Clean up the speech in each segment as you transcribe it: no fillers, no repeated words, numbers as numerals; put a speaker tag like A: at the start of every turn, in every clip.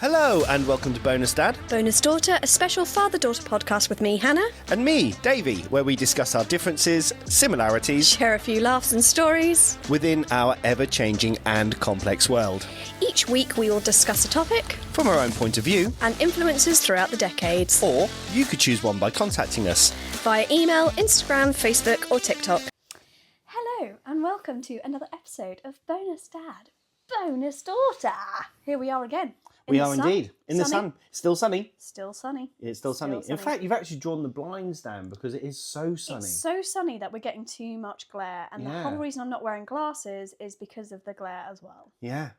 A: Hello and welcome to Bonus Dad.
B: Bonus Daughter, a special father-daughter podcast with me, Hannah.
A: And me, Davey, where we discuss our differences, similarities,
B: Share a few laughs and stories
A: within our ever-changing and complex world.
B: Each week we will discuss a topic
A: From our own point of view.
B: and influences throughout the decades.
A: Or you could choose one by contacting us.
B: Via email, Instagram, Facebook or TikTok. Hello and welcome to another episode of Bonus Dad, Bonus Daughter. Here we are again.
A: We are indeed. In the sun. Still sunny.
B: Still sunny.
A: It's still sunny. In fact, you've actually drawn the blinds down because it is so sunny.
B: It's so sunny that we're getting too much glare. And the whole reason I'm not wearing glasses is because of the glare as well.
A: Yeah.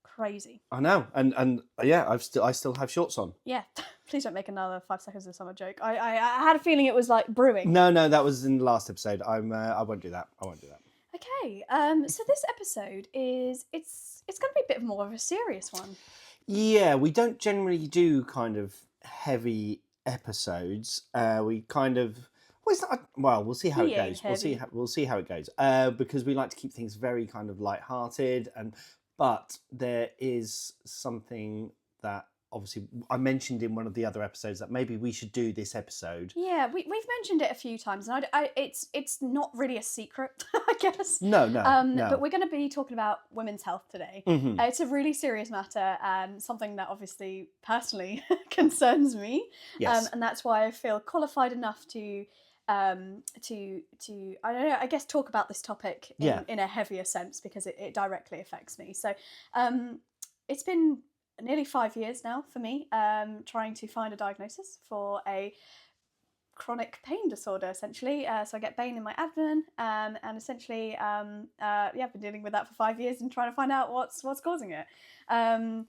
B: Crazy.
A: I know. And yeah, I still have shorts on.
B: Yeah. Please don't make another 5 seconds of summer joke. I had a feeling it was like brewing.
A: No, that was in the last episode. I won't do that.
B: Okay. So this episode it's going to be a bit more of a serious one.
A: Yeah, we don't generally do kind of heavy episodes. We kind of we'll see how it goes. We'll see how it goes. Because we like to keep things very kind of light-hearted, but there is something that obviously I mentioned in one of the other episodes that maybe we should do this episode.
B: Yeah, we've mentioned it a few times, and it's not really a secret, I guess.
A: No.
B: But we're going to be talking about women's health today.
A: Mm-hmm.
B: It's a really serious matter and something that obviously personally concerns me.
A: Yes.
B: And that's why I feel qualified enough to I don't know, I guess talk about this topic in a heavier sense because it directly affects me. So it's been nearly 5 years now for me, trying to find a diagnosis for a chronic pain disorder, essentially. So I get pain in my abdomen, and essentially, I've been dealing with that for 5 years and trying to find out what's causing it. And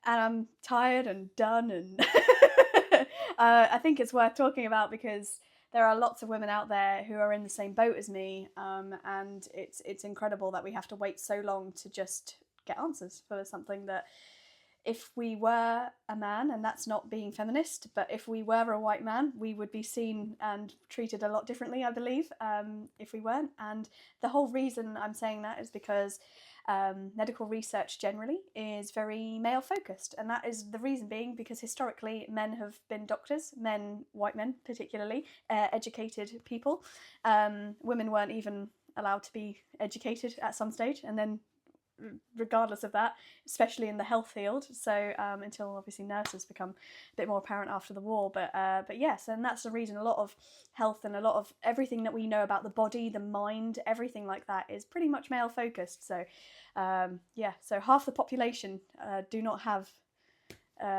B: I'm tired and done, and I think it's worth talking about because there are lots of women out there who are in the same boat as me, and it's incredible that we have to wait so long to just get answers for something that, if we were a man, and that's not being feminist, but if we were a white man, we would be seen and treated a lot differently, I believe, if we weren't. And the whole reason I'm saying that is because medical research generally is very male-focused. And that is the reason being because historically men have been doctors, white men particularly, educated people. Women weren't even allowed to be educated at some stage, and then regardless of that, especially in the health field, so until obviously nurses become a bit more apparent after the war, but yes, and that's the reason a lot of health and a lot of everything that we know about the body, the mind, everything like that is pretty much male focused. So so half the population do not have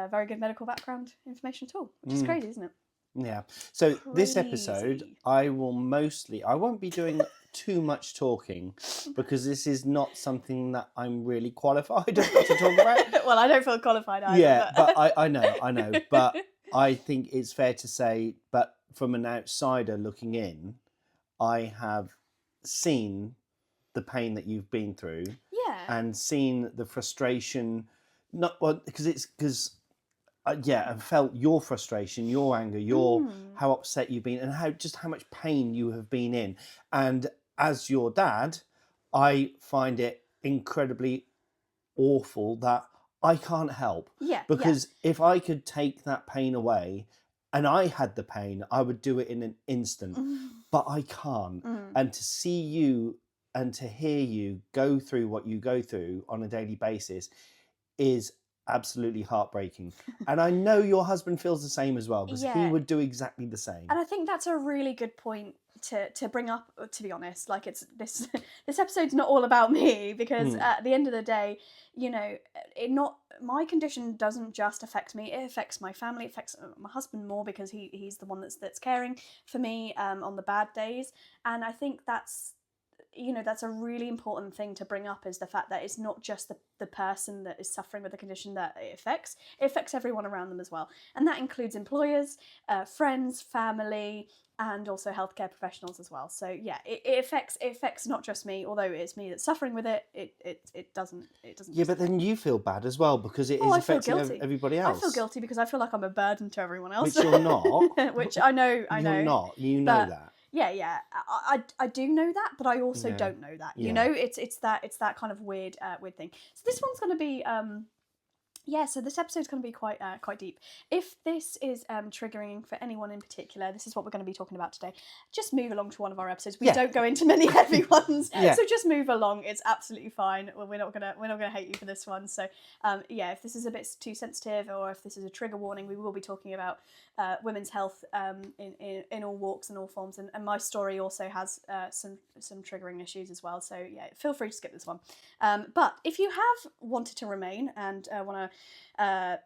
B: very good medical background information at all, which is crazy, isn't it?
A: Yeah. So this episode, I won't be doing too much talking because this is not something that I'm really qualified to talk about.
B: Well, I don't feel qualified either.
A: Yeah, but I know. But I think it's fair to say, but from an outsider looking in, I have seen the pain that you've been through.
B: Yeah. And
A: seen the frustration, and felt your frustration, your anger, how upset you've been, and how much pain you have been in. And as your dad, I find it incredibly awful that I can't help.
B: Yeah.
A: Because if I could take that pain away, and I had the pain, I would do it in an instant. But I can't. And to see you and to hear you go through what you go through on a daily basis is absolutely heartbreaking. And I know your husband feels the same as well, because he would do exactly the same.
B: And I think that's a really good point to bring up, to be honest. Like, it's this episode's not all about me, because at the end of the day, you know, my condition doesn't just affect me, it affects my family, it affects my husband more because he's the one that's caring for me on the bad days. And I think that's a really important thing to bring up, is the fact that it's not just the person that is suffering with the condition that it affects everyone around them as well. And that includes employers, friends, family, and also healthcare professionals as well. So yeah, it affects not just me, although it's me that's suffering with it. It doesn't.
A: Yeah, but then you feel bad as well because it is affecting everybody else.
B: I feel guilty because I feel like I'm a burden to everyone else.
A: Which you're not.
B: Which I know.
A: You're not. You know that.
B: Yeah. I do know that, but I also don't know that. You know, it's that kind of weird thing. So this one's going to be Yeah, so this episode's going to be quite deep. If this is triggering for anyone in particular, this is what we're going to be talking about today. Just move along to one of our episodes. We don't go into many heavy ones, so just move along. It's absolutely fine. Well, we're not gonna hate you for this one. So if this is a bit too sensitive, or if this is a trigger warning, we will be talking about women's health in all walks and all forms. And my story also has some triggering issues as well. So yeah, feel free to skip this one. But if you have wanted to remain and want to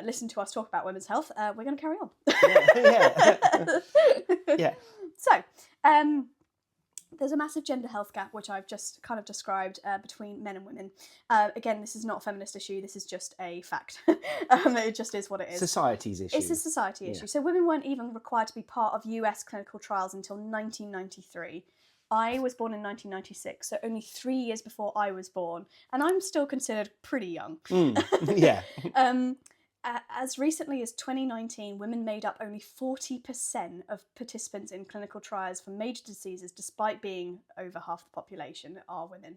B: listen to us talk about women's health, we're going to carry on.
A: Yeah.
B: So, there's a massive gender health gap, which I've just kind of described between men and women. Again, this is not a feminist issue. This is just a fact. It just is what it is.
A: Society's issue.
B: It's a society issue. So women weren't even required to be part of US clinical trials until 1993. I was born in 1996, so only 3 years before I was born, and I'm still considered pretty young.
A: Yeah.
B: As recently as 2019, women made up only 40% of participants in clinical trials for major diseases, despite being over half the population are women.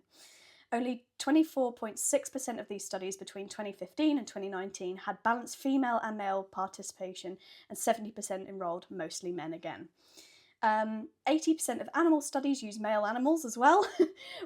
B: Only 24.6% of these studies between 2015 and 2019 had balanced female and male participation, and 70% enrolled mostly men again. 80% of animal studies use male animals as well.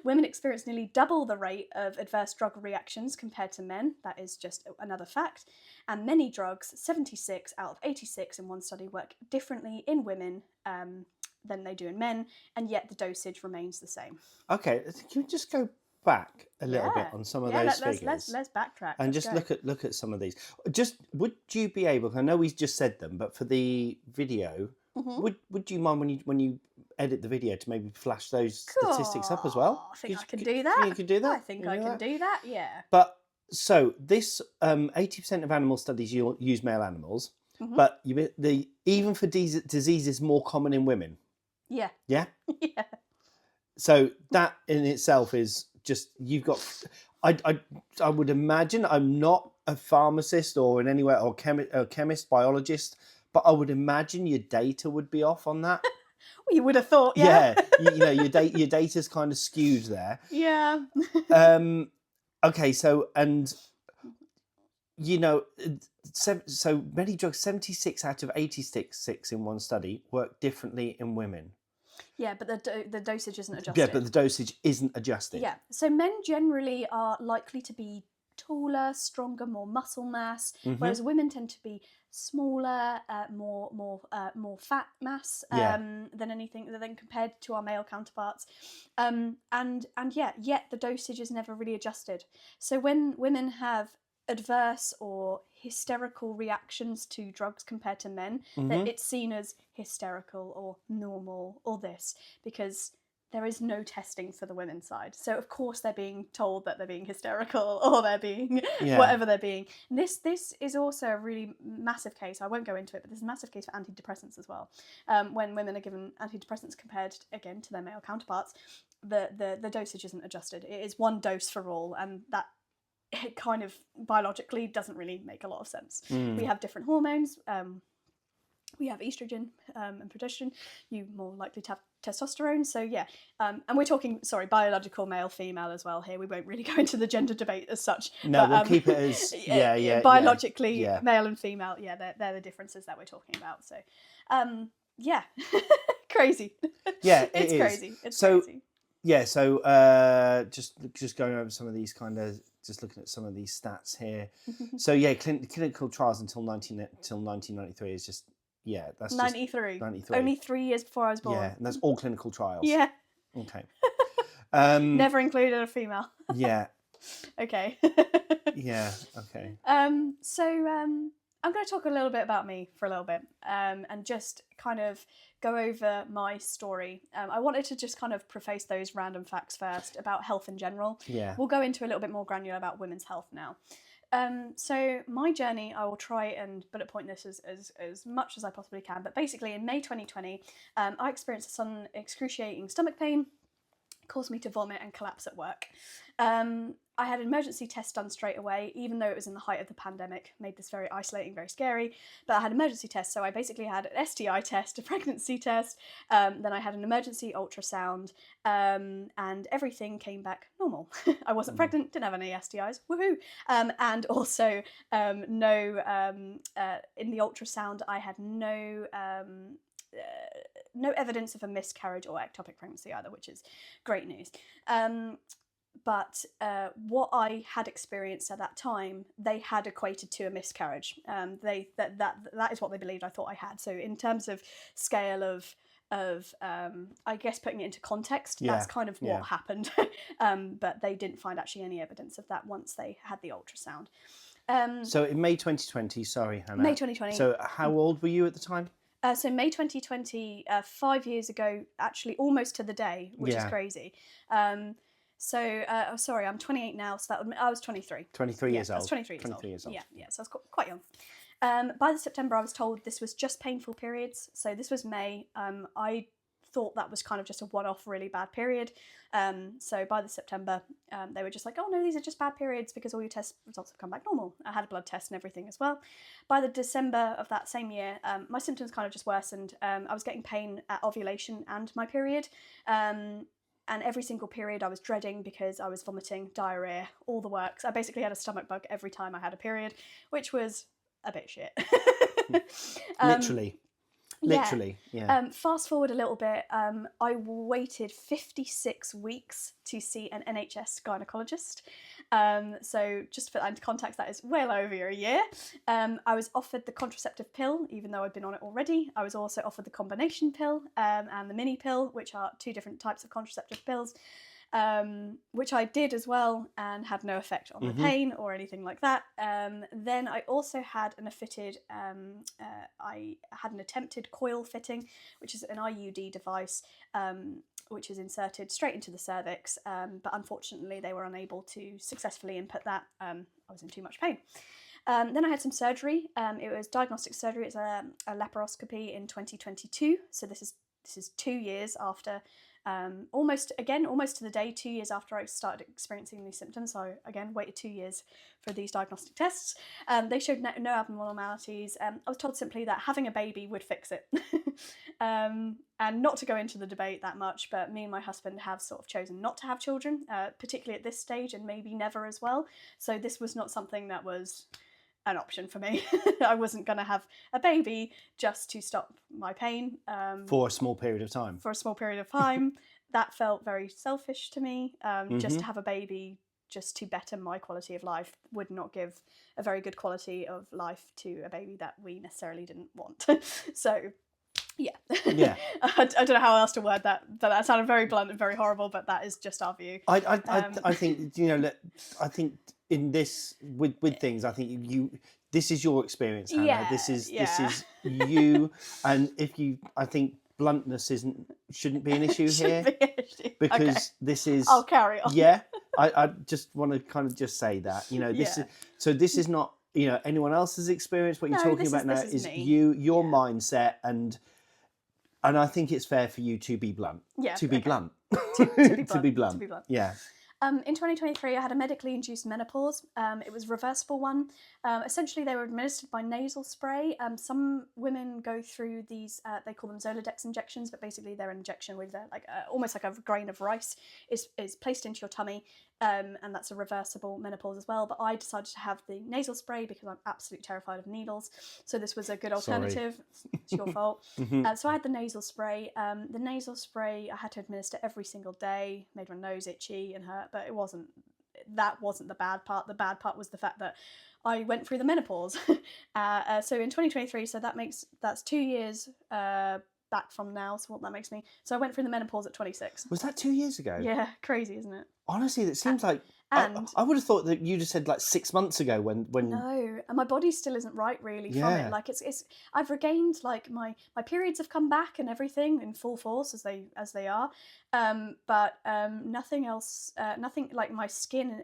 B: Women experience nearly double the rate of adverse drug reactions compared to men. That is just another fact. And many drugs, 76 out of 86 in one study, work differently in women than they do in men, and yet the dosage remains the same.
A: Okay, can we just go back a little bit on some of those figures?
B: Let's backtrack
A: and
B: just
A: look at some of these. Just would you be able? I know we just said them, but for the video. Mm-hmm. Would you mind when you edit the video to maybe flash those statistics up as well?
B: I think I can do that.
A: You can do that?
B: I think I can do that, yeah.
A: But so this 80% of animal studies use male animals, but even for diseases more common in women.
B: Yeah.
A: Yeah?
B: Yeah.
A: So that in itself is just, you've got, I would imagine, I'm not a pharmacist or in any way, or chemist, biologist, but I would imagine your data would be off on that.
B: Well, you would have thought, yeah.
A: Yeah, your data's kind of skewed there.
B: Yeah.
A: Okay, so, and, so many drugs, 76 out of 86 in one study, work differently in women.
B: Yeah, but the dosage isn't adjusted.
A: Yeah, but the dosage isn't adjusted.
B: Yeah, so men generally are likely to be taller, stronger, more muscle mass, whereas women tend to be smaller, more fat mass than compared to our male counterparts, yet the dosage is never really adjusted. So when women have adverse or hysterical reactions to drugs compared to men, that it's seen as hysterical or normal or this, because there is no testing for the women's side. So of course they're being told that they're being hysterical or they're being whatever they're being. And this is also a really massive case. I won't go into it, but there's a massive case for antidepressants as well. When women are given antidepressants compared again to their male counterparts, the dosage isn't adjusted. It is one dose for all, and that it kind of biologically doesn't really make a lot of sense. We have different hormones. We have estrogen and progesterone. You're more likely to have testosterone. So yeah, and we're talking, biological male, female as well here. We won't really go into the gender debate as such.
A: No, but, we'll keep it as
B: biologically male and female. Yeah, they're the differences that we're talking about. So, crazy.
A: Yeah,
B: it's crazy. It's
A: so
B: crazy.
A: Yeah, so just going over some of these just looking at some of these stats here. So yeah, clinical trials until 1993 is just. Yeah, that's
B: 93.
A: 93.
B: Only 3 years before I was born.
A: Yeah, and that's all clinical trials.
B: Yeah.
A: Okay.
B: Never included a female.
A: Yeah.
B: Okay.
A: Yeah. Okay.
B: So I'm going to talk a little bit about me for a little bit, and just kind of go over my story. I wanted to just kind of preface those random facts first about health in general.
A: Yeah.
B: We'll go into a little bit more granular about women's health now. So my journey, I will try and bullet point this as much as I possibly can. But basically, in May 2020, I experienced some excruciating stomach pain. caused me to vomit and collapse at work. I had an emergency test done straight away, even though it was in the height of the pandemic. Made this very isolating, very scary. But I had an emergency test, so I basically had an STI test, a pregnancy test, then I had an emergency ultrasound, and everything came back normal. I wasn't pregnant, didn't have any STIs, woohoo! And also, in the ultrasound, I had no evidence of a miscarriage or ectopic pregnancy either, which is great news. But what I had experienced at that time, they had equated to a miscarriage. That is what they believed I thought I had. So in terms of scale of I guess putting it into context, that's kind of what happened. But they didn't find actually any evidence of that once they had the ultrasound.
A: So in May 2020, sorry, Hannah.
B: May 2020.
A: So how old were you at the time?
B: So May 2020, 5 years ago, actually almost to the day, which is crazy. Sorry, I'm 28 now, so I was 23.
A: 23 years old.
B: I was 23
A: years old.
B: Yeah, so I was quite young. By the September, I was told this was just painful periods. So this was May. I thought that was kind of just a one-off really bad period. So by the September, they were just like, oh no, these are just bad periods because all your test results have come back normal. I had a blood test and everything as well. By the December of that same year, my symptoms kind of just worsened. I was getting pain at ovulation and my period. And every single period I was dreading because I was vomiting, diarrhea, all the works. I basically had a stomach bug every time I had a period, which was a bit shit.
A: Literally, yeah.
B: Fast forward a little bit, I waited 56 weeks to see an NHS gynaecologist. So just to put that into context, that is well over a year. I was offered the contraceptive pill, even though I'd been on it already. I was also offered the combination pill and the mini pill, which are two different types of contraceptive pills. Which I did as well and had no effect on the pain or anything like that. Then I also had I had an attempted coil fitting, which is an IUD device, which is inserted straight into the cervix, but unfortunately they were unable to successfully input that. I was in too much pain. Then I had some surgery. It was diagnostic surgery. It's a laparoscopy in 2022. So this is 2 years after. Almost to the day, 2 years after I started experiencing these symptoms. So again, waited 2 years for these diagnostic tests. They showed no abnormalities. I was told simply that having a baby would fix it. And not to go into the debate that much, but me and my husband have sort of chosen not to have children, particularly at this stage, and maybe never as well. So this was not something that was an option for me. I wasn't going to have a baby just to stop my pain.
A: For a small period of time.
B: That felt very selfish to me. Just to have a baby just to better my quality of life would not give a very good quality of life to a baby that we necessarily didn't want. So yeah. I don't know how else to word that, but that sounded very blunt and very horrible, but that is just our view.
A: I think, I think in this with things, I think this is your experience, Hannah.
B: Yeah,
A: this is you, and I think bluntness shouldn't be an issue here because this is.
B: I'll carry on.
A: Yeah, I just want to kind of just say that this is not anyone else's experience. What you're talking about now is your mindset, and I think it's fair for you to be blunt.
B: Yeah,
A: to be blunt.
B: To be blunt.
A: Yeah.
B: In 2023, I had a medically induced menopause. It was a reversible one. Essentially, they were administered by nasal spray. Some women go through these, they call them Zoladex injections, but basically they're an injection with almost like a grain of rice is placed into your tummy, and that's a reversible menopause as well. But I decided to have the nasal spray because I'm absolutely terrified of needles. So this was a good alternative. It's your fault. So I had the nasal spray. The nasal spray I had to administer every single day, made my nose itchy and hurt, but that wasn't the bad part. The bad part was the fact that I went through the menopause. So in 2023, so that's 2 years back from now. So what that makes me. So I went through the menopause at 26.
A: Was that 2 years ago?
B: Yeah, crazy, isn't it?
A: Honestly, it seems like.
B: And
A: I would have thought that you just said like 6 months ago when.
B: No, and my body still isn't right really from it. Like it's I've regained like my periods have come back and everything in full force as they are, but nothing else. Nothing like my skin.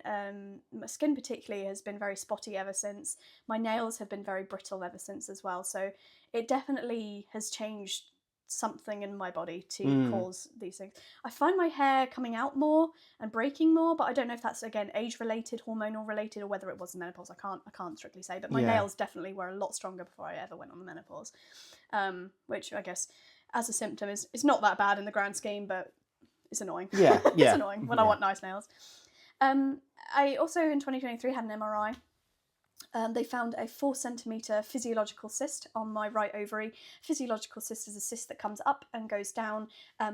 B: My skin particularly has been very spotty ever since. My nails have been very brittle ever since as well. So it definitely has changed something in my body to cause these things. I find my hair coming out more and breaking more, but I don't know if that's, again, age related, hormonal related, or whether it was the menopause. I can't strictly say, but my nails definitely were a lot stronger before I ever went on the menopause, which I guess as a symptom is not that bad in the grand scheme, but it's annoying. It's annoying when I want nice nails. I also in 2023 had an MRI. They found a 4 centimetre physiological cyst on my right ovary. Physiological cyst is a cyst that comes up and goes down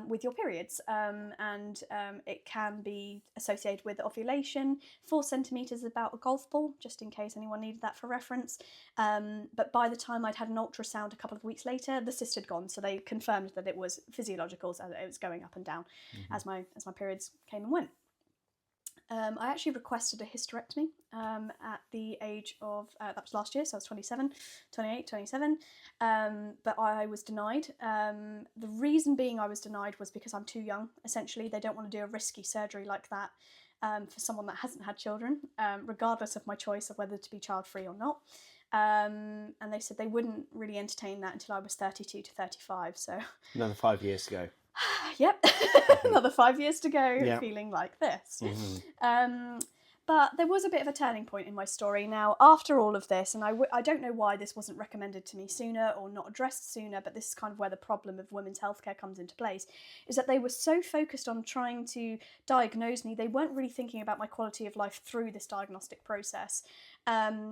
B: with your periods, and it can be associated with ovulation. 4 centimetres is about a golf ball, just in case anyone needed that for reference. But by the time I'd had an ultrasound a couple of weeks later, the cyst had gone, so they confirmed that it was physiological, so it was going up and down as my periods came and went. I actually requested a hysterectomy at the age of, that was last year, so I was 27, but I was denied. The reason being I was denied was because I'm too young, essentially. They don't want to do a risky surgery like that for someone that hasn't had children, regardless of my choice of whether to be child-free or not. And they said they wouldn't really entertain that until I was 32 to 35, so...
A: Another 5 years to go.
B: Yep, another 5 years to go, feeling like this. But there was a bit of a turning point in my story. Now, after all of this, and I don't know why this wasn't recommended to me sooner or not addressed sooner, but this is kind of where the problem of women's healthcare comes into place, is that they were so focused on trying to diagnose me, they weren't really thinking about my quality of life through this diagnostic process.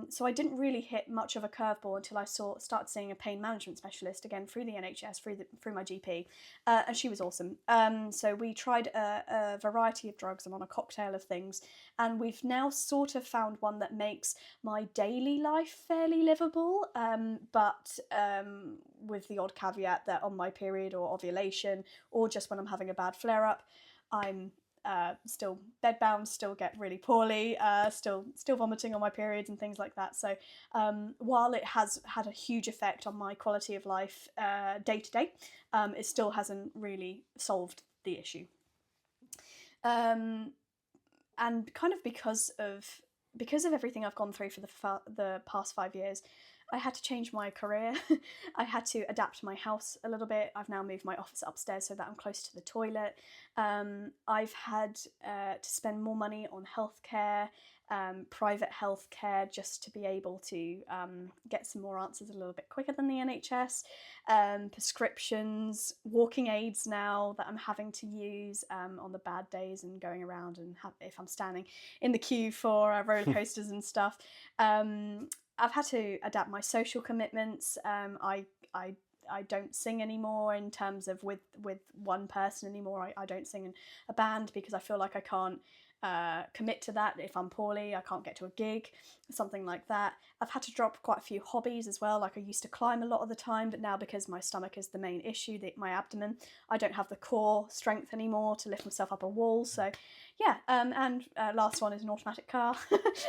B: So I didn't really hit much of a curveball until I started seeing a pain management specialist, again through the NHS, through my GP, and she was awesome. So we tried a variety of drugs. I'm on a cocktail of things, and we've now sort of found one that makes my daily life fairly livable, but with the odd caveat that on my period or ovulation, or just when I'm having a bad flare-up, I'm still bedbound, still get really poorly, still vomiting on my periods and things like that. So while it has had a huge effect on my quality of life day to day, it still hasn't really solved the issue. And kind of because of everything I've gone through for the past 5 years, I had to change my career. I had to adapt my house a little bit. I've now moved my office upstairs so that I'm close to the toilet. I've had to spend more money on healthcare, private healthcare, just to be able to get some more answers a little bit quicker than the NHS. Prescriptions, walking aids now that I'm having to use on the bad days and going around, and if I'm standing in the queue for roller coasters and stuff. I've had to adapt my social commitments. I don't sing anymore in terms of with one person anymore. I don't sing in a band because I feel like I can't commit to that. If I'm poorly, I can't get to a gig, something like that. I've had to drop quite a few hobbies as well. Like I used to climb a lot of the time, but now because my stomach is the main issue, my abdomen, I don't have the core strength anymore to lift myself up a wall. So yeah, and last one is an automatic car.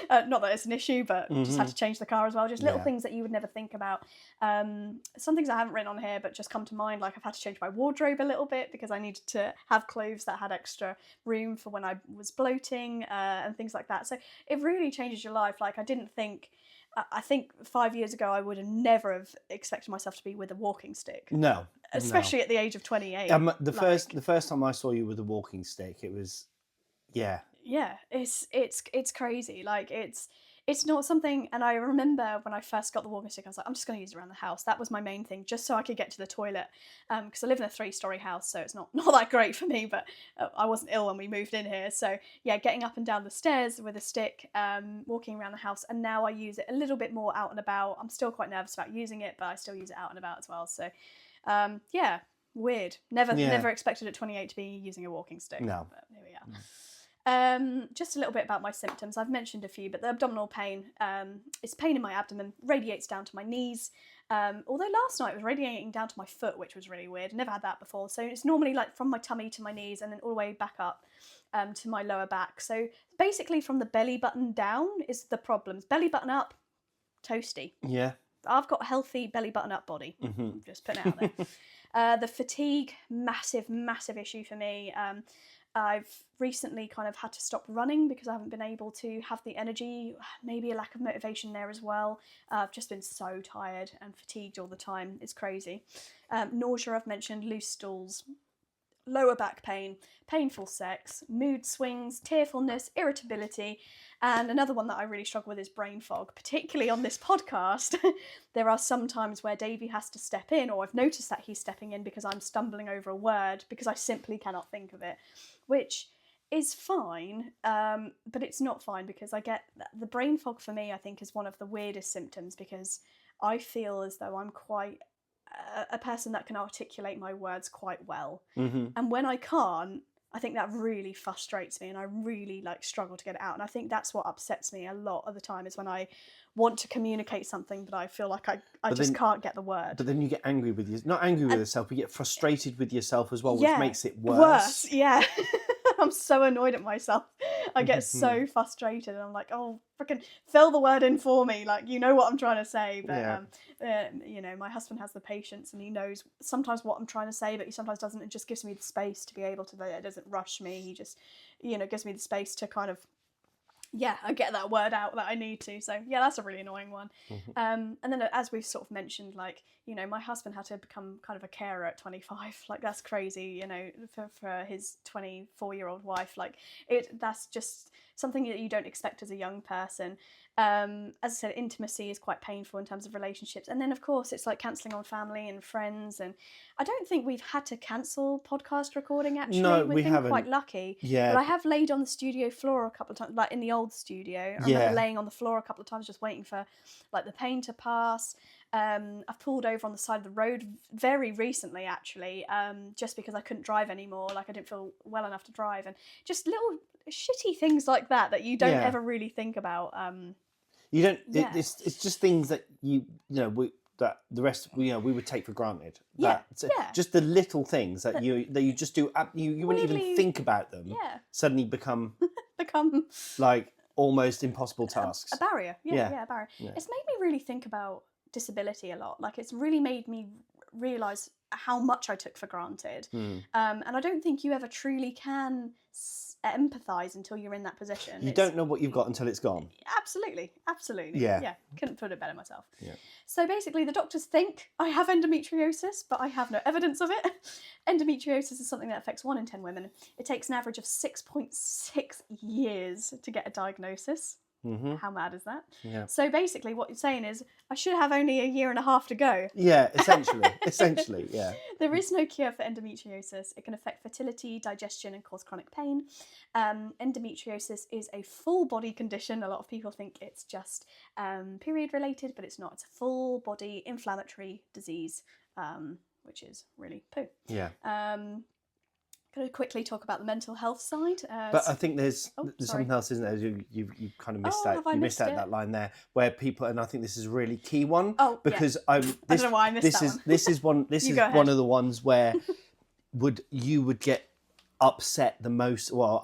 B: Not that it's an issue, but just had to change the car as well. Just little things that you would never think about. Some things I haven't written on here, but just come to mind. Like I've had to change my wardrobe a little bit because I needed to have clothes that had extra room for when I was bloating and things like that. So it really changes your life. Like I think 5 years ago I would have never have expected myself to be with a walking stick.
A: No.
B: Especially at the age of 28.
A: The first time I saw you with a walking stick, it was... Yeah,
B: it's crazy. Like it's not something. And I remember when I first got the walking stick, I was like, I'm just going to use it around the house. That was my main thing, just so I could get to the toilet. Because I live in a 3-story house, so it's not that great for me. But I wasn't ill when we moved in here, so yeah, getting up and down the stairs with a stick, walking around the house, and now I use it a little bit more out and about. I'm still quite nervous about using it, but I still use it out and about as well. So yeah, weird. Never expected at 28 to be using a walking stick.
A: No,
B: but here we are. Just a little bit about my symptoms. I've mentioned a few, but the abdominal pain, it's pain in my abdomen, radiates down to my knees. Although last night it was radiating down to my foot, which was really weird. Never had that before. So it's normally like from my tummy to my knees and then all the way back up to my lower back. So basically from the belly button down is the problems. Belly button up, toasty.
A: Yeah.
B: I've got a healthy belly button up body. Just putting it out there. The fatigue, massive issue for me. I've recently kind of had to stop running because I haven't been able to have the energy, maybe a lack of motivation there as well. I've just been so tired and fatigued all the time. It's crazy. Nausea, I've mentioned, loose stools, lower back pain, painful sex, mood swings, tearfulness, irritability, and another one that I really struggle with is brain fog, particularly on this podcast. There are some times where Davey has to step in, or I've noticed that he's stepping in because I'm stumbling over a word because I simply cannot think of it, which is fine, but it's not fine because I get the brain fog. For me, I think, is one of the weirdest symptoms because I feel as though I'm quite a person that can articulate my words quite well, and when I can't, I think that really frustrates me and I really struggle to get it out, and I think that's what upsets me a lot of the time is when I want to communicate something but I feel like I just can't get the word.
A: But then you get angry with not angry with yourself, but you get frustrated with yourself as well, which makes it
B: worse. Yeah. I'm so annoyed at myself. I get so frustrated and I'm like, oh, freaking fill the word in for me. You know what I'm trying to say. But, my husband has the patience and he knows sometimes what I'm trying to say, but he sometimes doesn't. It just gives me the space to be able to, it doesn't rush me. He just, gives me the space to kind of, I get that word out that I need to. So yeah, that's a really annoying one. And then as we've sort of mentioned, my husband had to become kind of a carer at 25. That's crazy, for his 24-year-old wife. That's just something that you don't expect as a young person. As I said, intimacy is quite painful in terms of relationships. And then, of course, it's like cancelling on family and friends. And I don't think we've had to cancel podcast recording, actually.
A: No,
B: we've been
A: haven't.
B: Quite lucky.
A: Yeah.
B: But I have laid on the studio floor a couple of times, in the old studio. I remember laying on the floor a couple of times just waiting for, the pain to pass. I've pulled over on the side of the road very recently, actually, just because I couldn't drive anymore. I didn't feel well enough to drive. And just little shitty things like that you don't ever really think about.
A: You don't. It's just things that that the rest we would take for granted. Just the little things that you just do. You wouldn't even think about them.
B: Yeah.
A: Suddenly become almost impossible tasks.
B: A barrier. A barrier. Yeah. It's made me really think about disability a lot. It's really made me realise how much I took for granted. And I don't think you ever truly can empathise until you're in that position.
A: You don't know what you've got until it's gone.
B: Absolutely.
A: Yeah.
B: Couldn't put it better myself. Yeah. So basically the doctors think I have endometriosis, but I have no evidence of it. Endometriosis is something that affects 1 in 10 women. It takes an average of 6.6 years to get a diagnosis. How mad is that? Yeah. So basically what you're saying is I should have only a year and a half to go.
A: Yeah, essentially, yeah.
B: There is no cure for endometriosis. It can affect fertility, digestion, and cause chronic pain. Endometriosis is a full body condition. A lot of people think it's just period related, but it's not. It's a full body inflammatory disease, which is really poo.
A: Yeah.
B: Going to quickly talk about the mental health side.
A: But I think there's something else, isn't there? You kind of missed out. You missed out that line there where people, and I think this is a really key one. Because I don't know why I missed that one. This is one of the ones where you would get upset the most. Well,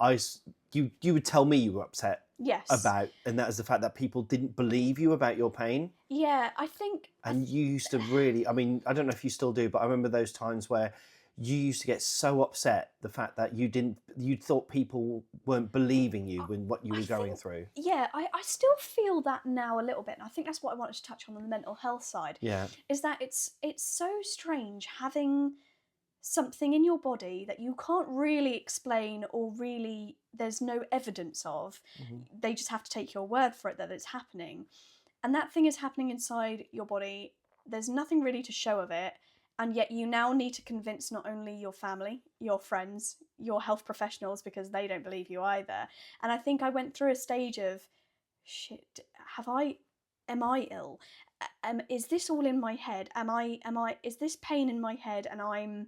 A: you would tell me you were upset.
B: Yes.
A: About, and that is the fact that people didn't believe you about your pain.
B: Yeah, I think.
A: And you used to really. I mean, I don't know if you still do, but I remember those times where you used to get so upset the fact that you thought people weren't believing you in what you were going through. Yeah,
B: I still feel that now a little bit. And I think that's what I wanted to touch on the mental health side.
A: Yeah.
B: Is that it's so strange having something in your body that you can't really explain or really there's no evidence of. They just have to take your word for it that it's happening. And that thing is happening inside your body. There's nothing really to show of it. And yet you now need to convince not only your family, your friends, your health professionals, because they don't believe you either. And I think I went through a stage of, shit, am I ill? Is this all in my head? Is this pain in my head and I'm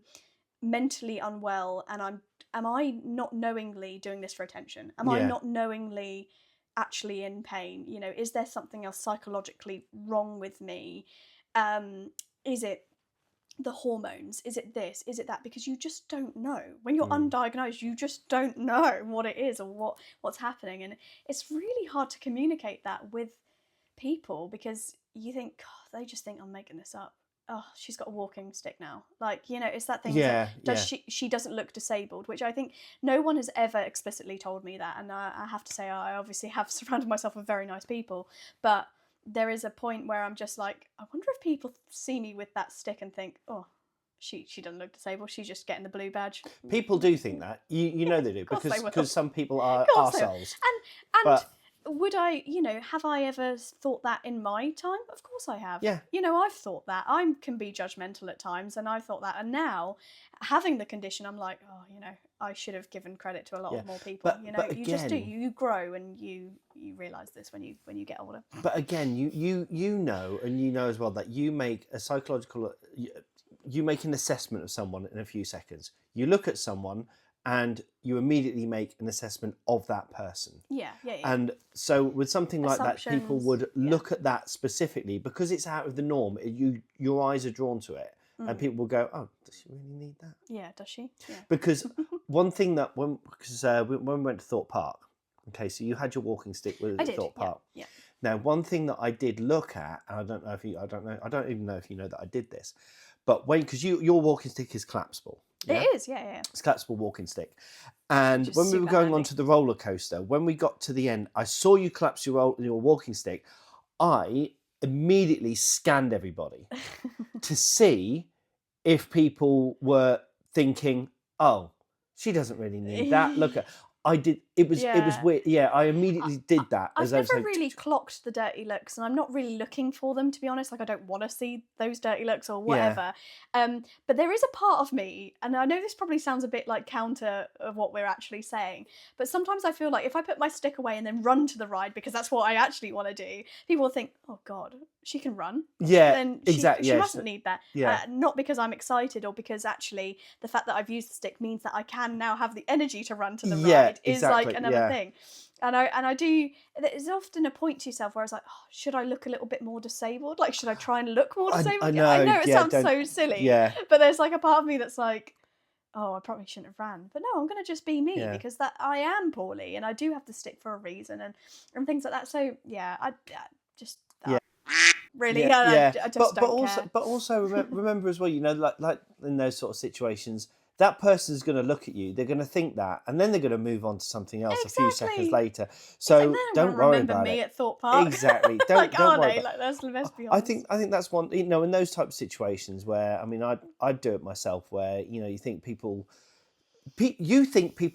B: mentally unwell and am I not knowingly doing this for attention? Am I not knowingly actually in pain? Is there something else psychologically wrong with me? Is it the hormones? Is it this? Is it that? Because you just don't know. When you're undiagnosed, you just don't know what it is or what's happening. And it's really hard to communicate that with people because you think, God, they just think I'm making this up. oh, she's got a walking stick now. Like, you know, it's that thing.
A: Yeah,
B: she doesn't look disabled, which I think no one has ever explicitly told me that. And I have to say, I obviously have surrounded myself with very nice people, but there is a point where I'm just like, I wonder if people see me with that stick and think, oh, she doesn't look disabled, she's just getting the blue badge.
A: People do think that. You know they do, because some people are arseholes.
B: And but would I, you know, have I ever thought that in my time? Of course I have.
A: Yeah.
B: You know, I've thought that. I can be judgmental at times, and I've thought that. And now, having the condition, I'm like, oh, you know, I should have given credit to a lot of more people. But, you know, you just do. You grow, and you realise this when you get older.
A: But again, you know, and you know as well that you make a psychological, you make an assessment of someone in a few seconds. You look at someone and you immediately make an assessment of that person.
B: Yeah.
A: And so with something like that, people would look at that specifically because it's out of the norm. Your eyes are drawn to it, and people will go, "Oh, does she really need that?"
B: Yeah, does she? Yeah.
A: Because one thing that when we went to Thorpe Park, okay, so you had your walking stick with Thorpe Park. Yeah. Now, one thing that I did look at, and I don't even know if you know that I did this, but because your walking stick is collapsible.
B: Yeah? It is, yeah.
A: It's a collapsible walking stick. And when we were going onto the roller coaster, when we got to the end, I saw you collapse your walking stick. I immediately scanned everybody to see if people were thinking, oh, she doesn't really need that. Look at I did. It was weird. Yeah, I immediately did that.
B: I've never really clocked the dirty looks, and I'm not really looking for them, to be honest. Like, I don't want to see those dirty looks or whatever. Yeah. But there is a part of me, and I know this probably sounds a bit like counter of what we're actually saying, but sometimes I feel like if I put my stick away and then run to the ride because that's what I actually want to do, people will think, oh God, she can run.
A: Yeah,
B: then
A: exactly.
B: She mustn't need that.
A: Yeah.
B: Not because I'm excited or because actually the fact that I've used the stick means that I can now have the energy to run to the ride is like another thing. And I do, there's often a point to yourself where it's like, oh, should I look a little bit more disabled? Like, should I try and look more disabled? I know it sounds so silly, but there's like a part of me that's like, oh, I probably shouldn't have ran. But no, I'm going to just be me because that I am poorly and I do have the stick for a reason and things like that. So yeah, I just... Really, I just don't care.
A: But also remember as well, you know, like in those sort of situations, that person's going to look at you. They're going to think that, and then they're going to move on to something else a few seconds later. So don't worry about it.
B: Remember me at Thorpe Park.
A: Exactly.
B: Don't
A: worry.
B: Like, let's be
A: honest. I think that's one. You know, in those type of situations where, I mean, I'd do it myself. Where, you know, you think people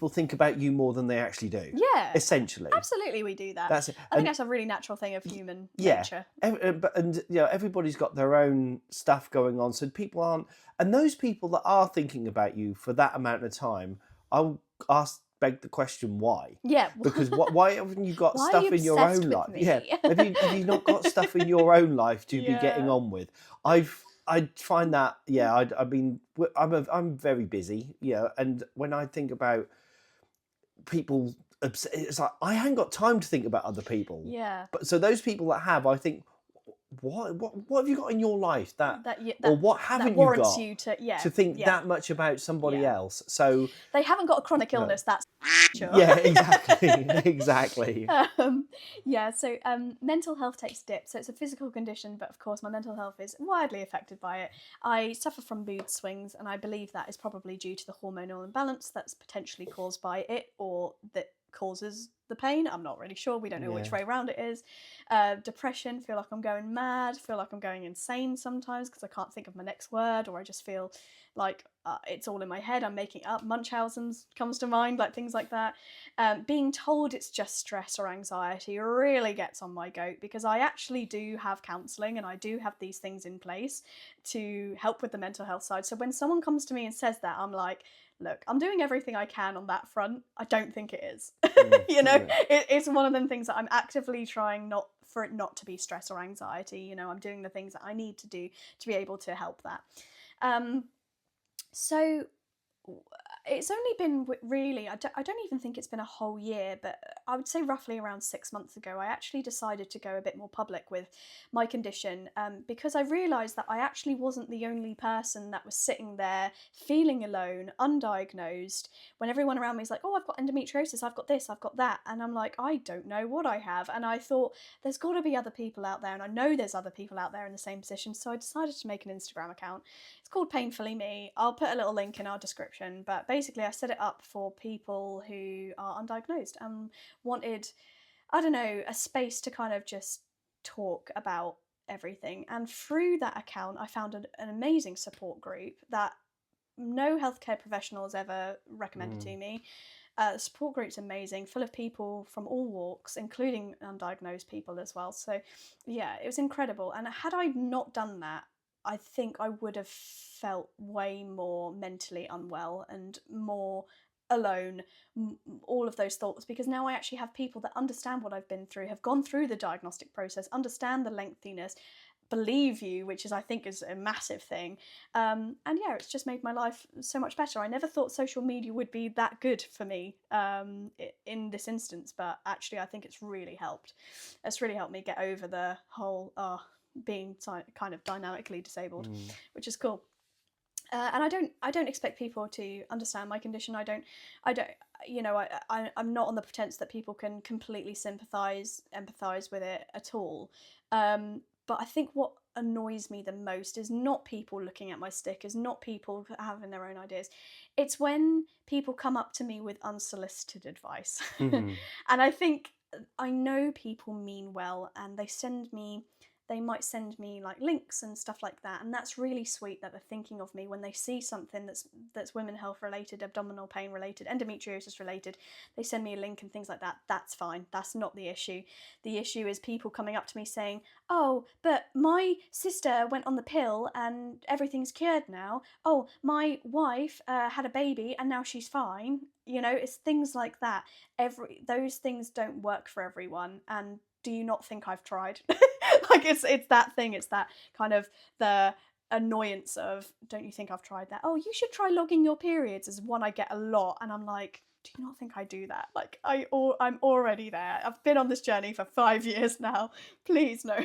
A: think about you more than they actually do.
B: Yeah.
A: Essentially.
B: Absolutely, we do that.
A: That's it.
B: I think that's a really natural thing of human nature.
A: And you know, everybody's got their own stuff going on, so people aren't. And those people that are thinking about you for that amount of time, I'll beg the question why. Yeah. Because why haven't you got stuff in your own life? Yeah. Have you not got stuff in your own life to be getting on with? I find that, I mean, I'm very busy, and when I think about people, it's like I haven't got time to think about other people.
B: Yeah.
A: But so those people that have, I think, what have you got in your life or what haven't you got
B: you
A: to think that much about somebody else? So
B: they haven't got a chronic illness. That's sure.
A: Yeah, exactly.
B: So mental health takes a dip. So it's a physical condition, but of course my mental health is widely affected by it. I suffer from mood swings, and I believe that is probably due to the hormonal imbalance that's potentially caused by it, or that causes the pain. I'm not really sure. We don't know which way around it is. Depression, feel like I'm going mad, feel like I'm going insane sometimes because I can't think of my next word, or I just feel like it's all in my head, I'm making up. Munchausen's comes to mind, like things like that. Being told it's just stress or anxiety really gets on my goat, because I actually do have counselling and I do have these things in place to help with the mental health side. So when someone comes to me and says that, I'm like, look, I'm doing everything I can on that front. I don't think it is. It's one of them things that I'm actively trying not for it not to be stress or anxiety. I'm doing the things that I need to do to be able to help that. So It's only been really, I don't even think it's been a whole year, but I would say roughly around 6 months ago, I actually decided to go a bit more public with my condition, because I realised that I actually wasn't the only person that was sitting there feeling alone, undiagnosed, when everyone around me is like, oh, I've got endometriosis, I've got this, I've got that. And I'm like, I don't know what I have. And I thought, there's got to be other people out there. And I know there's other people out there in the same position. So I decided to make an Instagram account. It's called Painfully Me. I'll put a little link in our description. But basically, I set it up for people who are undiagnosed and wanted, I don't know, a space to kind of just talk about everything. And through that account, I found an amazing support group that no healthcare professional has ever recommended to me. The support group's amazing, full of people from all walks, including undiagnosed people as well. So yeah, it was incredible. And had I not done that, I think I would have felt way more mentally unwell and more alone, all of those thoughts, because now I actually have people that understand what I've been through, have gone through the diagnostic process, understand the lengthiness, believe you, which is, I think, is a massive thing. And yeah, it's just made my life so much better. I never thought social media would be that good for me in this instance, but actually I think it's really helped. It's really helped me get over the whole being kind of dynamically disabled, which is cool. And I don't expect people to understand my condition. I don't, you know, I'm not on the pretense that people can completely empathize with it at all. But I think what annoys me the most is not people looking at my stick, is not people having their own ideas. It's when people come up to me with unsolicited advice. And I think, I know people mean well, and they might send me like links and stuff like that, and that's really sweet that they're thinking of me when they see something that's women health related, abdominal pain related, endometriosis related. They send me a link and things like that. That's fine. That's not the issue. The issue is people coming up to me saying, oh, but my sister went on the pill and everything's cured now. Oh, my wife had a baby and now she's fine. You know, it's things like that. Those things don't work for everyone, and do you not think I've tried? Like, it's that thing, it's that kind of the annoyance of, don't you think I've tried that? Oh, you should try logging your periods, is one I get a lot, and I'm like, do you not think I do that? Like, I'm already there. I've been on this journey for 5 years now. Please, no.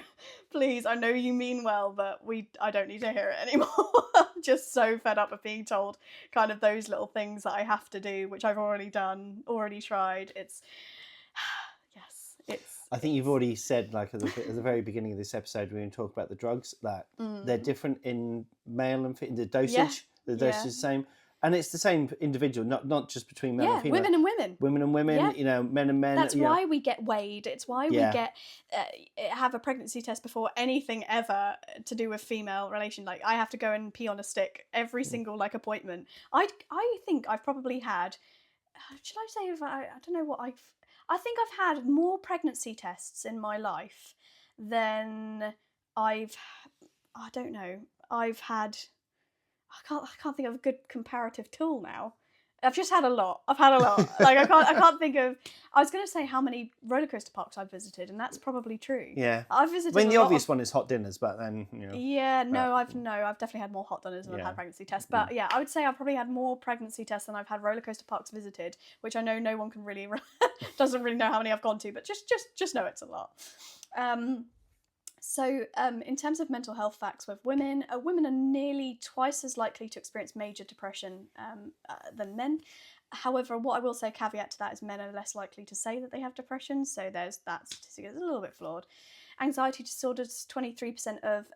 B: Please, I know you mean well, but I don't need to hear it anymore. I'm just so fed up of being told kind of those little things that I have to do, which I've already done, already tried. It's
A: I think you've already said, like, at the very beginning of this episode, we're going to talk about the drugs, that they're different in male and female, the dosage. Yeah. The dosage is the same. And it's the same individual, not just between male and female.
B: Women and women.
A: Women and women, you know, men and men.
B: That's why we get weighed. It's why we get have a pregnancy test before anything ever to do with female relation. Like, I have to go and pee on a stick every single appointment. I think I've probably had, should I say, I don't know what I think I've had more pregnancy tests in my life than I don't know. I can't think of a good comparative tool now. I've just had a lot. Like, I can't think of. I was going to say how many roller coaster parks I've visited, and that's probably true.
A: Yeah,
B: I've visited.
A: I mean, the obvious one is hot dinners, but then, you know.
B: Yeah, I've definitely had more hot dinners than I've had pregnancy tests. But yeah, I would say I've probably had more pregnancy tests than I've had roller coaster parks visited, which I know no one can really doesn't really know how many I've gone to, but just know it's a lot. So in terms of mental health facts with women are nearly twice as likely to experience major depression than men. However, what I will say, caveat to that, is men are less likely to say that they have depression, so there's that statistic is a little bit flawed. Anxiety disorders, 23% of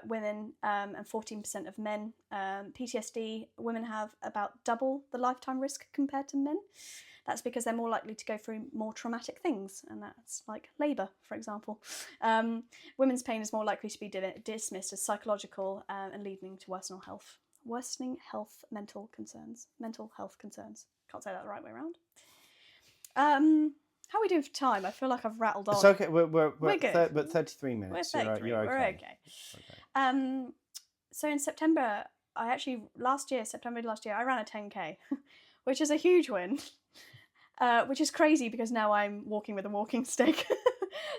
B: women and 14% of men. PTSD, women have about double the lifetime risk compared to men. That's because they're more likely to go through more traumatic things, and that's like labour, for example. Women's pain is more likely to be dismissed as psychological and leading to worsening mental health concerns. Can't say that the right way around. How are we doing for time? I feel like I've rattled on.
A: It's okay. We're
B: good.
A: But 33 minutes.
B: We're 33.
A: You're okay.
B: We're okay. So in September, September last year, I ran a 10K, which is a huge win. Which is crazy because now I'm walking with a walking stick.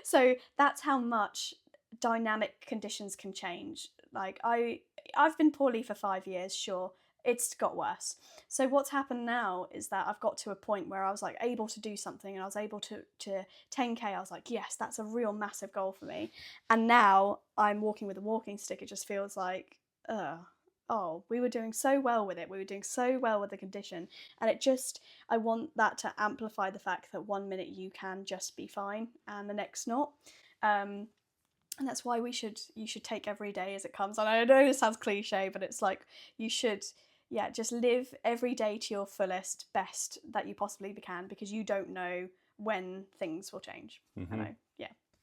B: So that's how much dynamic conditions can change. Like, I've been poorly for 5 years, sure. it's got worse. So what's happened now is that I've got to a point where I was like able to do something, and I was able to 10k. I was like, yes, that's a real massive goal for me. And now I'm walking with a walking stick. It just feels like, oh, we were doing so well with it. We were doing so well with the condition. And I want that to amplify the fact that 1 minute you can just be fine and the next not. And that's why you should take every day as it comes. And I know it sounds cliche, but it's like you should, just live every day to your fullest, best that you possibly can, because you don't know when things will change.
A: Mm-hmm.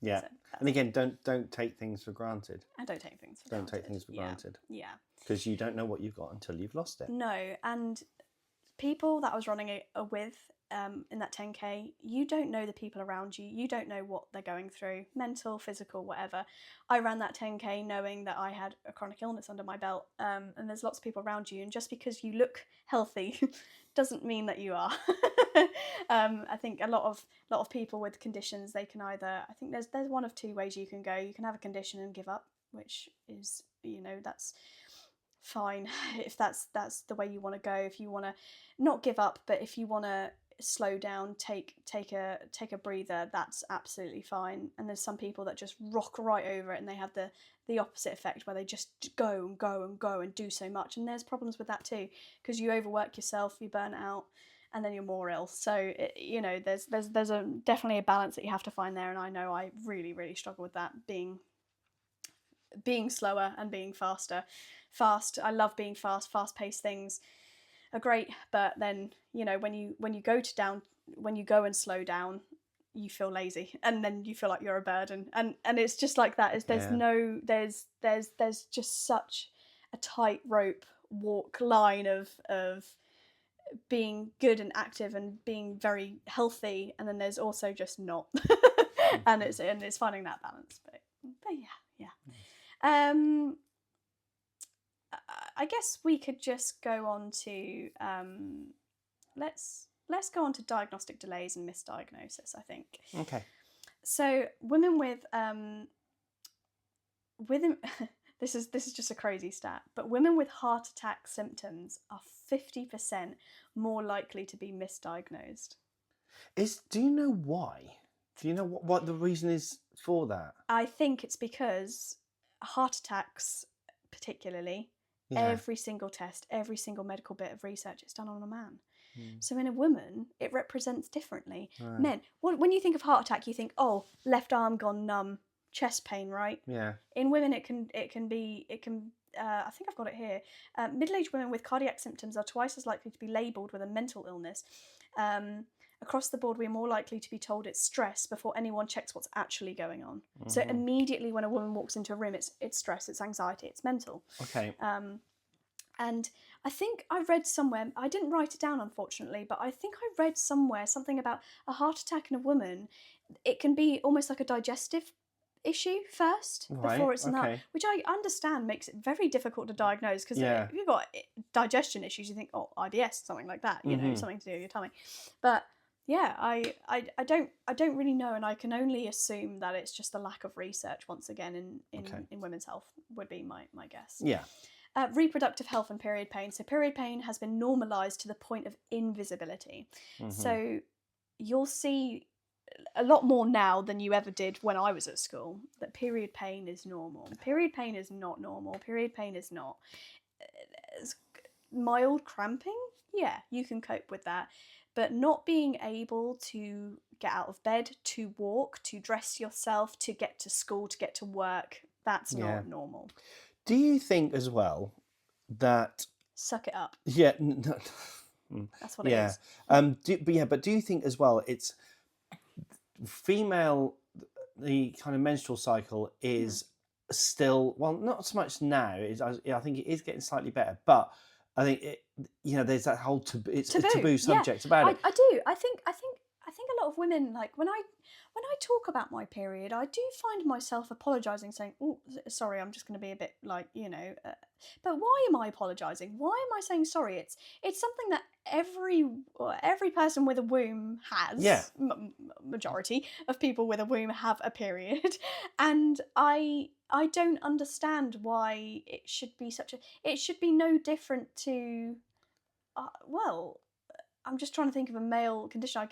B: Yeah.
A: So and again, don't take things for granted.
B: And don't take things for
A: granted.
B: Don't take
A: things for granted.
B: Yeah.
A: Because you don't know what you've got until you've lost it.
B: No, and people that I was running with in that 10k, you don't know the people around you. You don't know what they're going through, mental, physical, whatever. I ran that 10k knowing that I had a chronic illness under my belt, and there's lots of people around you, and just because you look healthy doesn't mean that you are. I think a lot of people with conditions, they can either, I think there's one of two ways you can go. You can have a condition and give up, which is, that's fine if that's the way you want to go. If you want to not give up, but if you want to slow down, take a breather, that's absolutely fine. And there's some people that just rock right over it, and they have the opposite effect where they just go and go and go and do so much. And there's problems with that too, because you overwork yourself, you burn out, and then you're more ill. So there's definitely a balance that you have to find there. And I know I really, really struggle with that, being slower and being faster. I love being fast-paced things are great, but then when you go and slow down, you feel lazy, and then you feel like you're a burden, and it's just like that. There's just such a tightrope line of being good and active and being very healthy, and then there's also just not. and it's finding that balance, but yeah. I guess we could just go on to let's go on to diagnostic delays and misdiagnosis, I think.
A: Okay.
B: So women with this is just a crazy stat, but women with heart attack symptoms are 50% more likely to be misdiagnosed.
A: Do you know why? Do you know what the reason is for that?
B: I think it's because heart attacks, particularly, every single test, every single medical bit of research is done on a man. So in a woman, it represents differently. Right. Men, when you think of heart attack, you think, oh, left arm gone numb, chest pain, right? Yeah. In women, it can be I think I've got it here. Middle-aged women with cardiac symptoms are twice as likely to be labelled with a mental illness. Across the board, we're more likely to be told it's stress before anyone checks what's actually going on. Mm-hmm. So immediately when a woman walks into a room, it's stress, it's anxiety, it's mental. Okay. And I think I read somewhere, I didn't write it down unfortunately, but I think I read somewhere something about a heart attack in a woman. It can be almost like a digestive issue first, before it's not, which I understand makes it very difficult to diagnose, because if you've got digestion issues, you think, oh, IBS, something like that, something to do with your tummy. But yeah, I don't really know, and I can only assume that it's just the lack of research once again in women's health would be my guess. Yeah. Reproductive health and period pain. So period pain has been normalised to the point of invisibility. Mm-hmm. So you'll see a lot more now than you ever did when I was at school that period pain is normal. Period pain is not normal. Period pain is not. Mild cramping, yeah, you can cope with that. But not being able to get out of bed, to walk, to dress yourself, to get to school, to get to work, that's not normal.
A: Do you think as well that...
B: Suck it up.
A: Yeah.
B: That's what it is.
A: But do you think as well it's... female, the kind of menstrual cycle is still, well, not so much now. I think it is getting slightly better, but I think there's that whole it's a taboo subject about it.
B: I do. I think a lot of women, like when I talk about my period, I do find myself apologising, saying, "Oh, sorry, I'm just going to be a bit like, but why am I apologising? Why am I saying sorry? It's something that every person with a womb has.
A: Yeah.
B: Majority of people with a womb have a period, and I don't understand why it should be it should be no different to, well, I'm just trying to think of a male condition.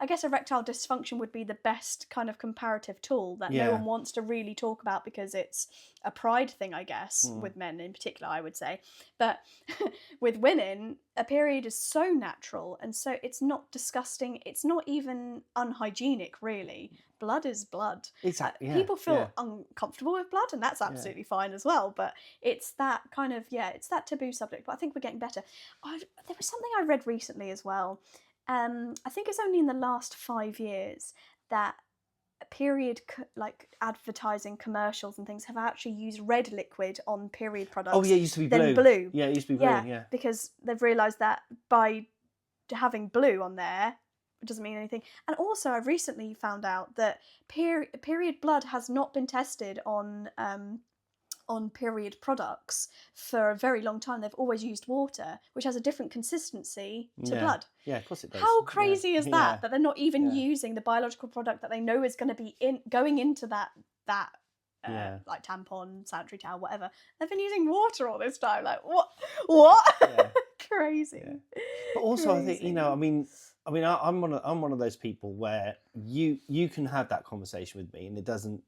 B: I guess erectile dysfunction would be the best kind of comparative tool that no one wants to really talk about because it's a pride thing, I guess, with men in particular, I would say. But with women, a period is so natural, and so it's not disgusting. It's not even unhygienic, really. Blood is blood.
A: Exactly.
B: People feel uncomfortable with blood, and that's absolutely fine as well. But it's that kind of, it's that taboo subject. But I think we're getting better. There was something I read recently as well. I think it's only in the last 5 years that period like advertising commercials and things have actually used red liquid on period products.
A: Oh yeah, it used to be
B: blue.
A: blue. Yeah, it used to be blue. Yeah,
B: because they've realised that by having blue on there, it doesn't mean anything. And also, I've recently found out that period blood has not been tested on period products for a very long time. They've always used water, which has a different consistency to blood.
A: Yeah, of course it does.
B: How crazy is that? That they're not even using the biological product that they know is going to be going into that like tampon, sanitary towel, whatever. They've been using water all this time. Like what? Yeah. Crazy. Yeah.
A: But also, I think I'm one of those people where you can have that conversation with me and it doesn't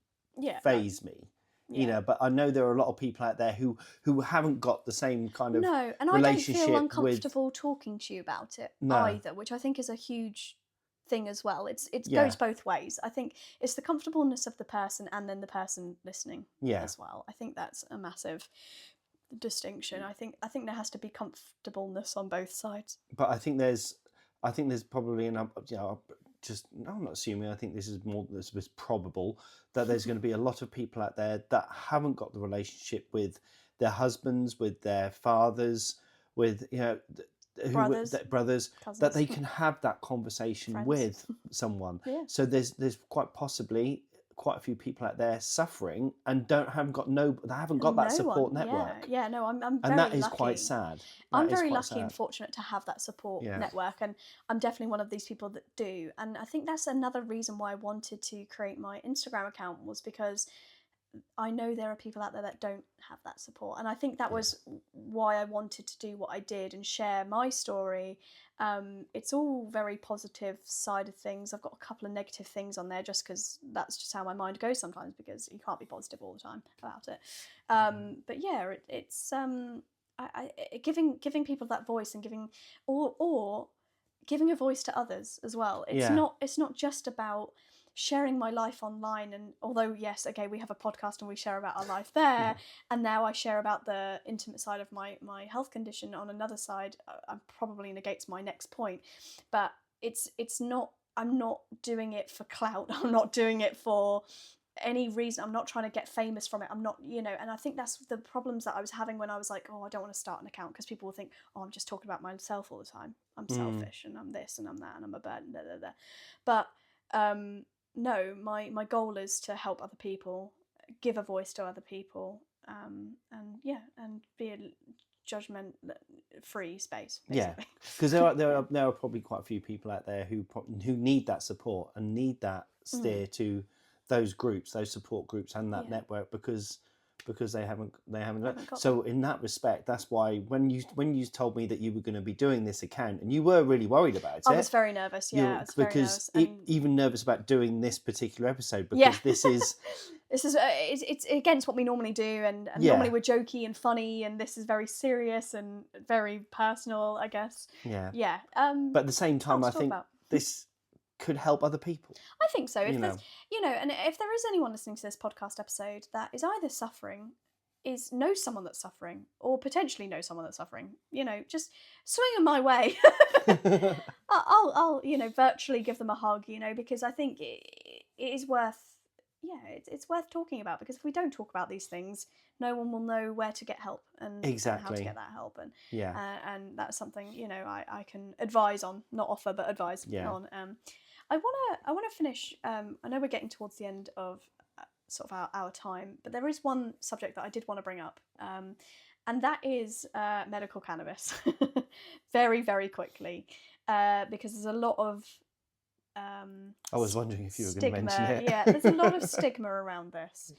A: faze me. But I know there are a lot of people out there who haven't got the same kind of
B: and I don't feel uncomfortable talking to you about it either, which I think is a huge thing as well. It goes both ways. I think it's the comfortableness of the person and then the person listening as well. I think that's a massive distinction. I think there has to be comfortableness on both sides.
A: But I think there's probably I'm not assuming, I think this is probable that there's going to be a lot of people out there that haven't got the relationship with their husbands, with their fathers, with brothers, cousins, that they can have that conversation friends. With someone. So there's quite possibly quite a few people out there suffering and haven't got that support network.
B: I'm very lucky.
A: And that is quite sad.
B: I'm very lucky and fortunate to have that support network, and I'm definitely one of these people that do. And I think that's another reason why I wanted to create my Instagram account, was because I know there are people out there that don't have that support, and I think that was why I wanted to do what I did and share my story. It's all very positive side of things. I've got a couple of negative things on there just because that's just how my mind goes sometimes, because you can't be positive all the time about it. But yeah, it's giving people that voice and giving or giving a voice to others as well. It's not just about sharing my life online, and although yes, okay, we have a podcast and we share about our life there, and now I share about the intimate side of my health condition on another side, probably negates my next point. But it's not, I'm not doing it for clout, I'm not doing it for any reason, I'm not trying to get famous from it, I'm not, and I think that's the problems that I was having when I was like, I don't want to start an account, because people will think, I'm just talking about myself all the time, I'm selfish and I'm this and I'm that and I'm a burden, but no, my goal is to help other people, give a voice to other people, and be a judgment-free space, basically. Yeah,
A: because there are probably quite a few people out there who need that support and need that steer to those groups, those support groups, and that network, because they haven't so in that respect, that's why when you told me that you were going to be doing this account and you were really worried about it,
B: I was very nervous.
A: Even nervous about doing this particular episode, because this is
B: it's against what we normally do, and normally we're jokey and funny, and this is very serious and very personal, I guess. But
A: at the same time, I think this could help other people.
B: I think so. If there's, and if there is anyone listening to this podcast episode that is either knows someone that's suffering, or potentially knows someone that's suffering, just swing them my way. I'll virtually give them a hug, because I think it is worth, it's worth talking about, because if we don't talk about these things, no one will know where to get help and how to get that help, and and that's something I can advise on, not offer but advise on. I wanna finish. I know we're getting towards the end of sort of our time, but there is one subject that I did want to bring up, and that is medical cannabis. Very, very quickly, because there's a lot of
A: I was wondering if you were
B: stigma.
A: going to mention it.
B: Yeah, there's a lot of stigma around this.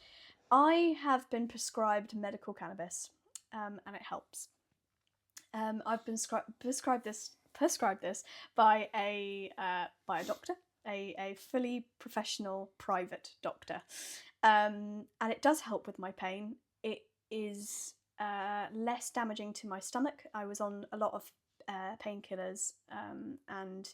B: I have been prescribed medical cannabis, and it helps. I've been prescribed this by a doctor, a fully professional private doctor, and it does help with my pain. It is less damaging to my stomach. I was on a lot of painkillers and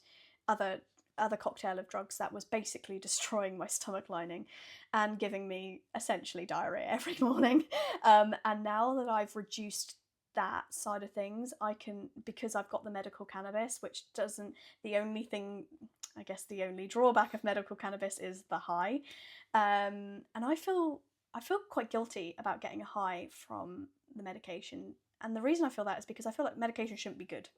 B: other cocktail of drugs that was basically destroying my stomach lining and giving me essentially diarrhea every morning. And now that I've reduced that side of things, I can, because I've got the medical cannabis, which doesn't, the only thing, I guess the only drawback of medical cannabis is the high. And I feel quite guilty about getting a high from the medication. And the reason I feel that is because I feel like medication shouldn't be good.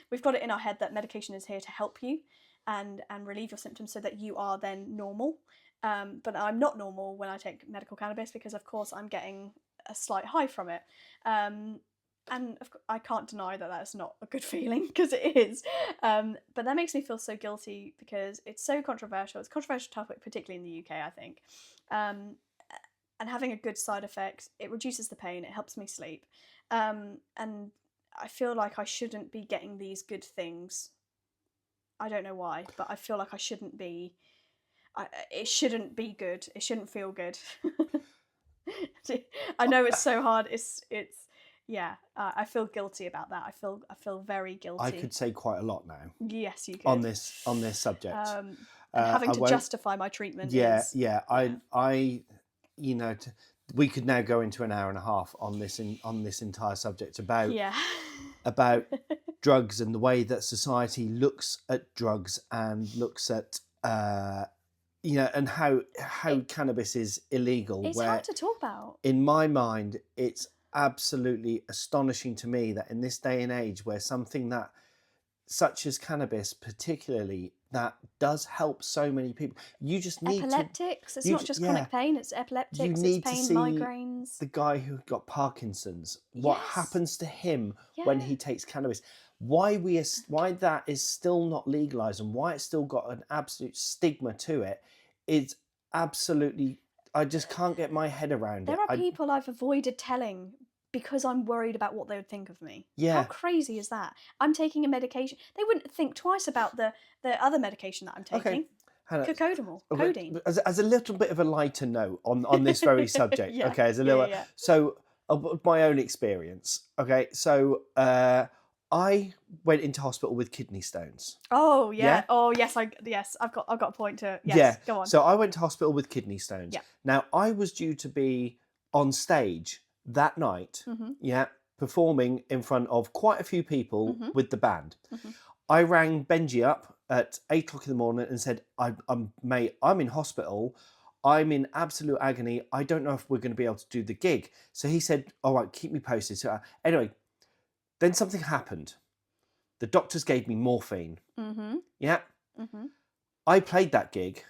B: We've got it in our head that medication is here to help you and relieve your symptoms so that you are then normal. But I'm not normal when I take medical cannabis because, of course, I'm getting a slight high from it. And I can't deny that that's not a good feeling, because it is. But that makes me feel so guilty because it's so controversial. It's a controversial topic, particularly in the UK, I think. And having a good side effect, it reduces the pain, it helps me sleep. And I feel like I shouldn't be getting these good things. I don't know why, but I feel like I shouldn't be. It shouldn't be good. It shouldn't feel good. I know it's so hard. It's yeah. I feel guilty about that. I feel very guilty.
A: I could say quite a lot now.
B: Yes, you could.
A: On this subject.
B: And having to justify my treatment.
A: Yeah,
B: is,
A: yeah. I you know, we could now go into an hour and a half on this entire subject about drugs and the way that society looks at drugs and looks at and how cannabis is illegal.
B: It's hard to talk about.
A: In my mind, it's absolutely astonishing to me that in this day and age, where something that such as cannabis, particularly, that does help so many people, you just need
B: epileptics. It's not just chronic pain; it's epileptics.
A: You need
B: it's pain,
A: to see
B: migraines.
A: The guy who got Parkinson's. What happens to him when he takes cannabis? Why that is still not legalized and why it's still got an absolute stigma to it is absolutely. I just can't get my head around
B: it. There are people I've avoided telling because I'm worried about what they would think of me. Yeah. How crazy is that? I'm taking a medication. They wouldn't think twice about the other medication that I'm taking. Okay. Codeine.
A: As a little bit of a lighter note on this very subject.
B: Yeah.
A: Okay, as a little.
B: Yeah.
A: So, my own experience. Okay, so I went into hospital with kidney stones.
B: Oh yeah. Oh yes. I've got a point to. Yes.
A: Yeah.
B: Go on.
A: So I went to hospital with kidney stones.
B: Yeah.
A: Now I was due to be on stage that night. Mm-hmm. Performing in front of quite a few people with the band. Mm-hmm. I rang Benji up at 8:00 in the morning and said, I'm in hospital. I'm in absolute agony. I don't know if we're going to be able to do the gig. So he said, all right, keep me posted. So anyway, then something happened. The doctors gave me morphine. Mm-hmm. Yeah. Mm-hmm. I played that gig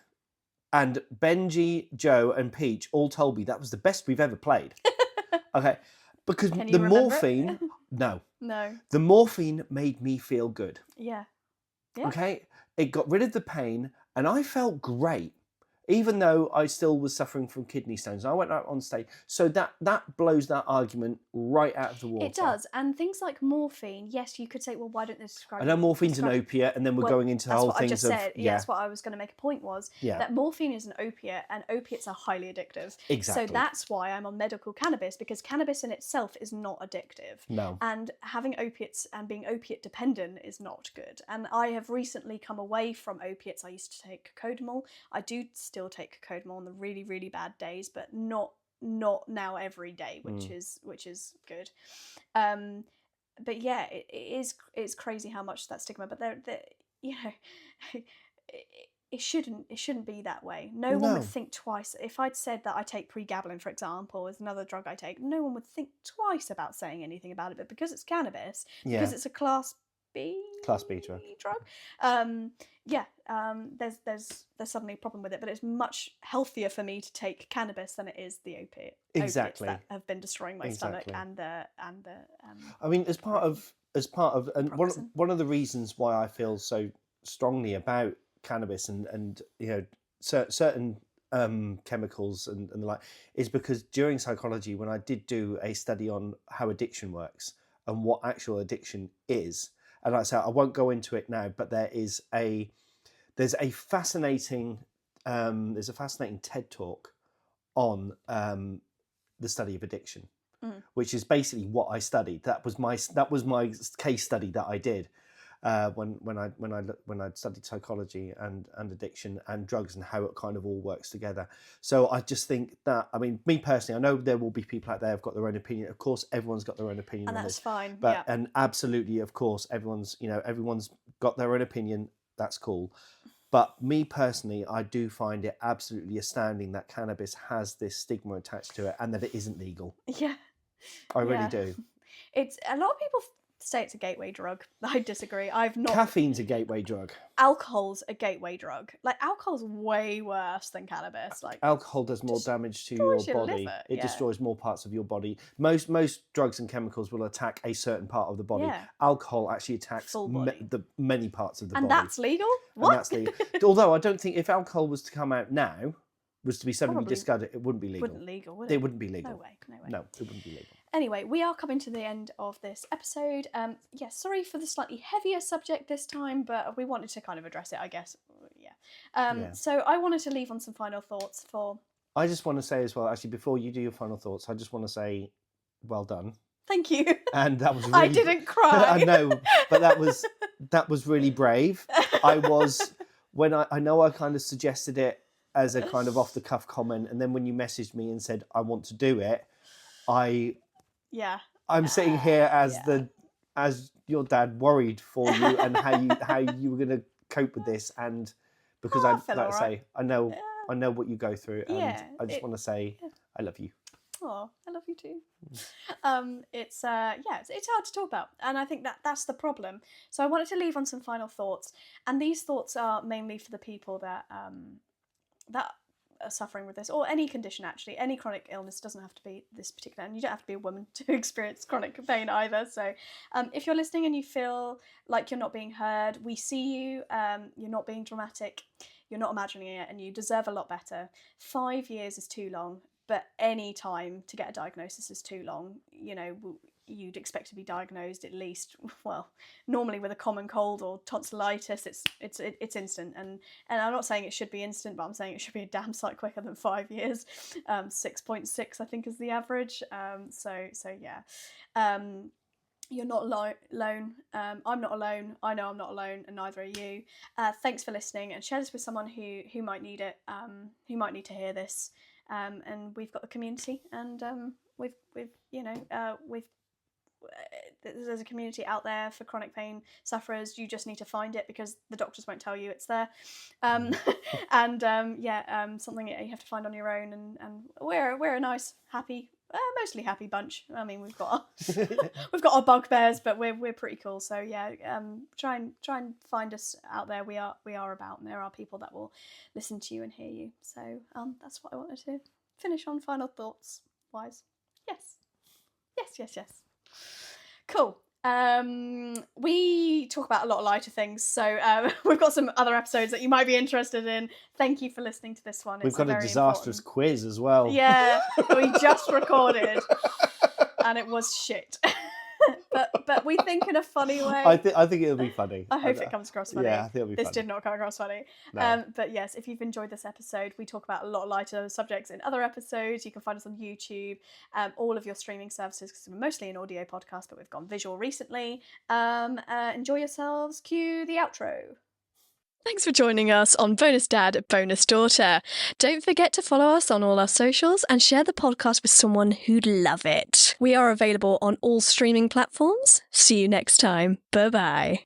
A: and Benji, Joe and Peach all told me that was the best we've ever played. Okay. Because the morphine, no. The morphine made me feel good.
B: Yeah.
A: Okay. It got rid of the pain and I felt great, even though I still was suffering from kidney stones. I went out on stage. So that blows that argument right out of the water.
B: It does. And things like morphine, yes, you could say, well, why don't they describe it?
A: I know morphine's an opiate, and then we're going into the whole things
B: of... That's what I just said. Yeah, that's what I was going to make a point was that morphine is an opiate, and opiates are highly addictive.
A: Exactly.
B: So that's why I'm on medical cannabis, because cannabis in itself is not addictive.
A: No.
B: And having opiates and being opiate dependent is not good. And I have recently come away from opiates. I used to take cocodamol. I do still take cocodamol on the really, really bad days, but not now every day, which is good. But yeah, it's crazy how much that stigma. But it shouldn't be that way. No one would think twice. If I'd said that I take pregabalin, for example, is another drug I take, no one would think twice about saying anything about it. But because it's cannabis, because it's a class B
A: Class B drug.
B: There's suddenly a problem with it, but it's much healthier for me to take cannabis than it is the opiates that have been destroying my stomach and the.
A: I mean, as part of, and one of the reasons why I feel so strongly about cannabis and certain chemicals and the like is because during psychology, when I did do a study on how addiction works and what actual addiction is, and like I said, I won't go into it now, but there's a fascinating TED talk on the study of addiction, which is basically what I studied. That was my case study that I did when I studied psychology and addiction and drugs and how it kind of all works together. So I just think that, I mean, me personally, I know there will be people out there who've got their own opinion. Of course, everyone's got their own opinion,
B: and that's fine.
A: But and absolutely, of course, everyone's got their own opinion. That's cool. But me personally, I do find it absolutely astounding that cannabis has this stigma attached to it and that it isn't legal.
B: Yeah,
A: I really do.
B: It's a lot of people say it's a gateway drug. I disagree. I've not.
A: Caffeine's a gateway drug.
B: Alcohol's a gateway drug. Like, alcohol's way worse than cannabis. Like,
A: alcohol does more damage to your body.
B: Liver.
A: It destroys more parts of your body. Most drugs and chemicals will attack a certain part of the body.
B: Yeah.
A: Alcohol actually attacks many parts of the body.
B: And that's legal? What?
A: And that's legal. Although I don't think if alcohol was to come out now, was to be suddenly discarded, it wouldn't be legal. It wouldn't be legal.
B: No way.
A: No, it wouldn't be legal.
B: Anyway, we are coming to the end of this episode. Sorry for the slightly heavier subject this time, but we wanted to kind of address it, I guess. So I wanted to leave on some final thoughts for...
A: I just want to say as well, actually, before you do your final thoughts, I just want to say, well done.
B: Thank you.
A: And that was really...
B: I didn't cry.
A: I know, but that was really brave. I was, when I know I kind of suggested it as a kind of off-the-cuff comment, and then when you messaged me and said, I want to do it, I'm sitting here as your dad, worried for you and how you were going to cope with this, and because I know what you go through, and I just want to say I love you.
B: Oh, I love you too. It's hard to talk about, and I think that's the problem. So I wanted to leave on some final thoughts, and these thoughts are mainly for the people that are suffering with this, or any condition actually. Any chronic illness, doesn't have to be this particular, and you don't have to be a woman to experience chronic pain either. So if you're listening and you feel like you're not being heard, we see you, you're not being dramatic, you're not imagining it, and you deserve a lot better. 5 years is too long, but any time to get a diagnosis is too long. You know, you'd expect to be diagnosed at least, well, normally with a common cold or tonsillitis, it's instant. And I'm not saying it should be instant, but I'm saying it should be a damn sight quicker than 5 years. 6.6, I think, is the average. You're not alone. I'm not alone. I know I'm not alone, and neither are you. Thanks for listening, and share this with someone who might need it, who might need to hear this. And we've got the community, and there's a community out there for chronic pain sufferers. You just need to find it, because the doctors won't tell you it's there. Something you have to find on your own. And we're a nice, happy, mostly happy bunch. I mean, we've got our bugbears, but we're pretty cool. So try and find us out there. We are about, and there are people that will listen to you and hear you. So that's what I wanted to finish on. Final thoughts wise. Yes. Cool. We talk about a lot of lighter things, so we've got some other episodes that you might be interested in. Thank you for listening to this one.
A: We've got a disastrous quiz as well.
B: Yeah, we just recorded, and it was shit. But we think in a funny way.
A: I think it'll be funny.
B: I hope it comes across funny.
A: Yeah, I think it'll be funny.
B: This did not come across funny.
A: No.
B: But yes, if you've enjoyed this episode, we talk about a lot lighter subjects in other episodes. You can find us on YouTube, all of your streaming services, because we're mostly an audio podcast, but we've gone visual recently. Enjoy yourselves. Cue the outro. Thanks for joining us on Bonus Dad, Bonus Daughter. Don't forget to follow us on all our socials and share the podcast with someone who'd love it. We are available on all streaming platforms. See you next time. Bye-bye.